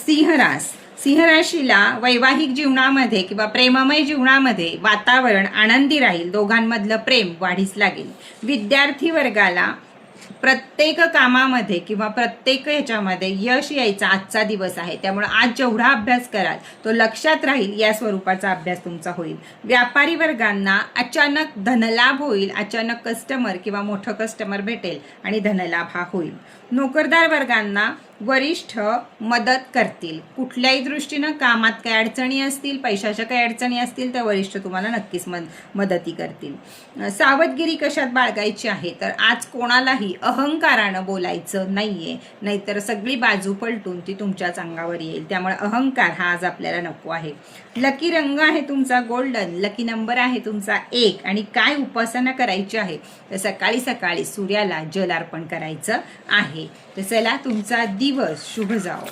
सिंह राशीला वैवाहिक जीवनामध्ये किंवा प्रेममय जीवनामध्ये वातावरण आनंदी राहील. दोघांमधलं प्रेम वाढीस लागेल. विद्यार्थी वर्गाला प्रत्येक कामामध्ये किंवा प्रत्येक ह्याच्यामध्ये यश यायचा आजचा दिवस आहे. त्यामुळे आज जेवढा अभ्यास कराल तो लक्षात राहील या स्वरूपाचा अभ्यास तुमचा होईल. व्यापारी वर्गांना अचानक धनलाभ होईल. अचानक कस्टमर किंवा मोठं कस्टमर भेटेल आणि धनलाभ हा होईल. नोकरदार वर्गांना वरिष्ठ मदत करतील. कुठल्याही दृष्टीनं कामात काही अडचणी असतील, पैशाच्या काही अडचणी असतील तर वरिष्ठ तुम्हाला नक्कीच मदती करतील. सावधगिरी कशात बाळगायची आहे तर आज कोणालाही अहंकारानं बोलायचं नाहीये, नाहीतर सगळी बाजू पलटून ती तुमच्याच अंगावर येईल. त्यामुळे अहंकार हा आज आपल्याला नको आहे. लकी रंग आहे तुमचा गोल्डन. लकी नंबर आहे तुमचा 1. आणि काय उपासना करायची आहे तर सकाळी सकाळी सूर्याला जल अर्पण करायचं आहे. तर चला तुमचा दिवस शुभ जाओ.